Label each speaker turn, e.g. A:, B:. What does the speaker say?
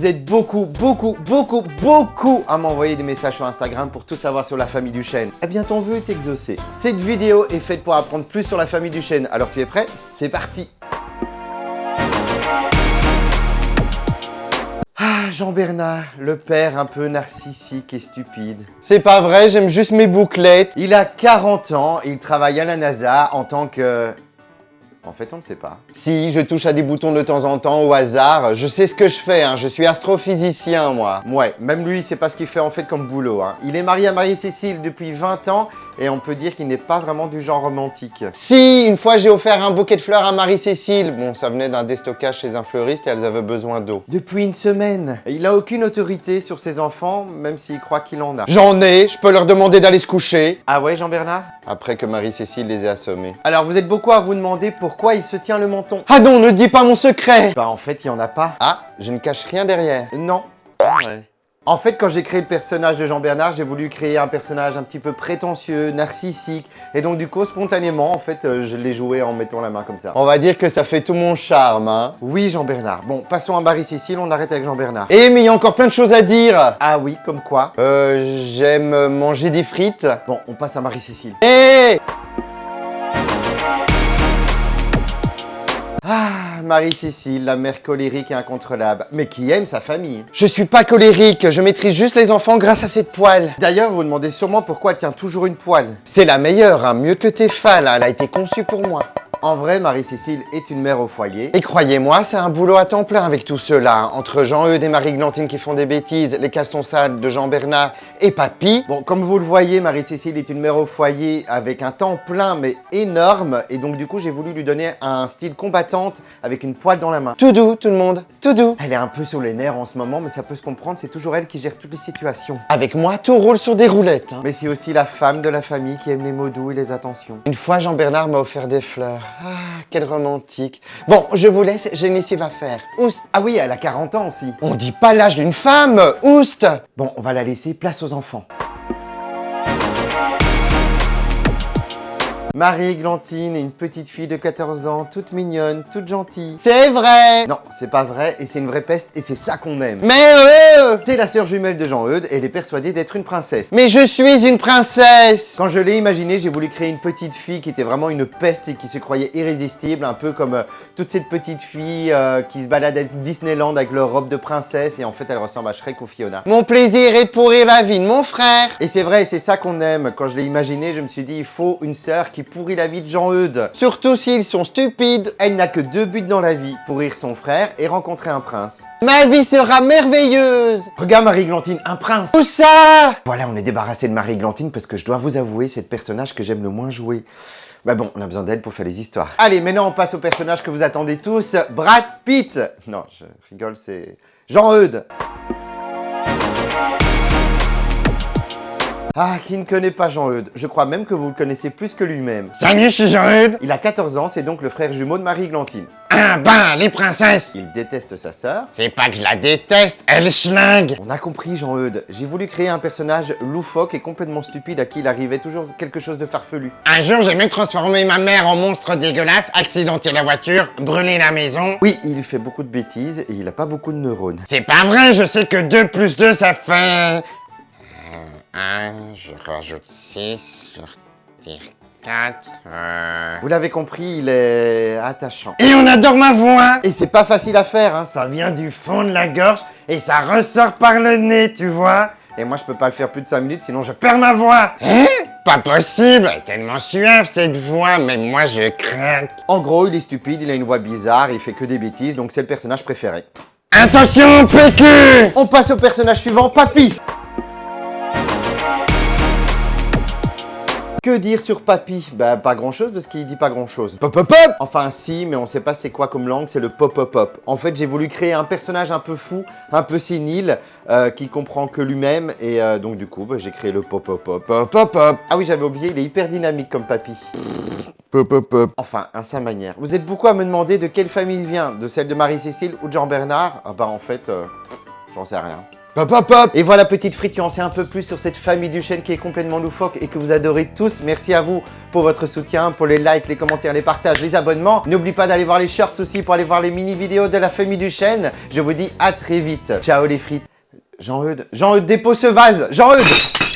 A: Vous êtes beaucoup à m'envoyer des messages sur Instagram pour tout savoir sur la famille Duchesne. Eh bien, ton vœu est exaucé. Cette vidéo est faite pour apprendre plus sur la famille Duchesne. Alors, tu es prêt? C'est parti! Ah, Jean-Bernard, le père un peu narcissique et stupide. C'est pas vrai, j'aime juste mes bouclettes. Il a 40 ans, il travaille à la NASA en tant que... En fait, on ne sait pas. Si, je touche à des boutons de temps en temps au hasard. Je sais ce que je fais, hein. Je suis astrophysicien, moi. Ouais, même lui, il sait pas ce qu'il fait en fait comme boulot, hein. Il est marié à Marie-Cécile depuis 20 ans et on peut dire qu'il n'est pas vraiment du genre romantique. Si, une fois, j'ai offert un bouquet de fleurs à Marie-Cécile. Bon, ça venait d'un déstockage chez un fleuriste et elles avaient besoin d'eau. Depuis une semaine. Il a aucune autorité sur ses enfants, même s'il croit qu'il en a. J'en ai, je peux leur demander d'aller se coucher. Ah ouais, Jean-Bernard? Après que Marie-Cécile les ait assommés. Alors, vous êtes beaucoup à vous demander pourquoi il se tient le menton. Ah non, ne dis pas mon secret! Bah en fait, il y en a pas. Ah, je ne cache rien derrière. Non. Ah ouais. En fait, quand j'ai créé le personnage de Jean-Bernard, j'ai voulu créer un personnage un petit peu prétentieux, narcissique. Et donc du coup, spontanément, en fait, je l'ai joué en mettant la main comme ça. On va dire que ça fait tout mon charme, hein. Oui, Jean-Bernard. Bon, passons à Marie-Cécile, on arrête avec Jean-Bernard. Eh, mais il y a encore plein de choses à dire. Ah oui, comme quoi? J'aime manger des frites. Bon, on passe à Marie-Cécile. Eh! Ah, Marie-Cécile, la mère colérique et incontrôlable, mais qui aime sa famille. Je suis pas colérique, je maîtrise juste les enfants grâce à cette poêle. D'ailleurs, vous vous demandez sûrement pourquoi elle tient toujours une poêle. C'est la meilleure, hein, mieux que Tefal, hein, elle a été conçue pour moi. En vrai, Marie-Cécile est une mère au foyer. Et croyez-moi, c'est un boulot à temps plein avec tout cela. Entre Jean-Eudes et Marie-Glantine qui font des bêtises, les caleçons sales de Jean-Bernard et Papy. Bon, comme vous le voyez, Marie-Cécile est une mère au foyer avec un temps plein mais énorme. Et donc du coup, j'ai voulu lui donner un style combattante avec une poêle dans la main. Tout doux, tout le monde, tout doux. Elle est un peu sur les nerfs en ce moment, mais ça peut se comprendre, c'est toujours elle qui gère toutes les situations. Avec moi, tout roule sur des roulettes. Hein. Mais c'est aussi la femme de la famille qui aime les mots doux et les attentions. Une fois, Jean-Bernard m'a offert des fleurs. Ah, quel romantique. Bon, je vous laisse, j'ai une lessive à faire. Oust. Ah oui, elle a 40 ans aussi. On dit pas l'âge d'une femme. Oust. Bon, on va la laisser, place aux enfants. Marie-Glantine est une petite fille de 14 ans, toute mignonne, toute gentille. C'est vrai! Non, c'est pas vrai, et c'est une vraie peste, et c'est ça qu'on aime. Mais c'est la sœur jumelle de Jean-Eudes, et elle est persuadée d'être une princesse. Mais je suis une princesse! Quand je l'ai imaginé, j'ai voulu créer une petite fille qui était vraiment une peste et qui se croyait irrésistible, un peu comme toutes ces petites filles qui se baladent à Disneyland avec leur robe de princesse, et en fait, elle ressemble à Shrek ou Fiona. Mon plaisir est de pourrir la vie de mon frère! Et c'est vrai, c'est ça qu'on aime. Quand je l'ai imaginé, je me suis dit, il faut une sœur qui pourrit la vie de Jean-Eudes. Surtout s'ils sont stupides. Elle n'a que 2 buts dans la vie, pourrir son frère et rencontrer un prince. Ma vie sera merveilleuse. Regarde Marie-Glantine, un prince. Où ça? Voilà, on est débarrassé de Marie-Glantine parce que je dois vous avouer, c'est le personnage que j'aime le moins jouer. Bah bon, on a besoin d'elle pour faire les histoires. Allez, maintenant on passe au personnage que vous attendez tous, Brad Pitt. Non, je rigole, c'est Jean-Eudes. Ah, qui ne connaît pas Jean-Eudes? Je crois même que vous le connaissez plus que lui-même. Salut, je suis Jean-Eudes. Il a 14 ans, c'est donc le frère jumeau de Marie-Glantine. Ah ben, les princesses. Il déteste sa sœur. C'est pas que je la déteste, elle schlingue. On a compris, Jean-Eudes. J'ai voulu créer un personnage loufoque et complètement stupide à qui il arrivait toujours quelque chose de farfelu. Un jour, j'ai même transformé ma mère en monstre dégueulasse, accidenté la voiture, brûlé la maison. Oui, il fait beaucoup de bêtises et il a pas beaucoup de neurones. C'est pas vrai, je sais que 2 plus 2, ça fait... 1, je rajoute 6, je retire 4... Vous l'avez compris, il est attachant. Et on adore ma voix. Et c'est pas facile à faire, hein. Ça vient du fond de la gorge et ça ressort par le nez, tu vois. Et moi, je peux pas le faire plus de 5 minutes, sinon je perds ma voix. Hein? Pas possible, elle est tellement suave cette voix, même moi je craque. En gros, il est stupide, il a une voix bizarre, il fait que des bêtises, donc c'est le personnage préféré. Attention, PQ! On passe au personnage suivant, Papy. Que dire sur Papy? Bah pas grand chose parce qu'il dit pas grand chose. Pop pop pop. Enfin si, mais on sait pas c'est quoi comme langue, c'est le pop pop pop. En fait j'ai voulu créer un personnage un peu fou, un peu sénile, qui comprend que lui-même et donc du coup bah, j'ai créé le pop pop pop pop pop pop. Ah oui j'avais oublié, il est hyper dynamique comme Papy. Pop pop pop. Enfin, à sa manière. Vous êtes beaucoup à me demander de quelle famille il vient, de celle de Marie-Cécile ou de Jean-Bernard? Ah bah en fait, j'en sais rien. Hop hop hop. Et voilà, petite frite, tu en sais un peu plus sur cette famille Duchesne qui est complètement loufoque et que vous adorez tous. Merci à vous pour votre soutien, pour les likes, les commentaires, les partages, les abonnements. N'oublie pas d'aller voir les shorts aussi pour aller voir les mini-vidéos de la famille Duchesne. Je vous dis à très vite. Ciao les frites. Jean-Eudes, dépose ce vase. Jean-Eudes.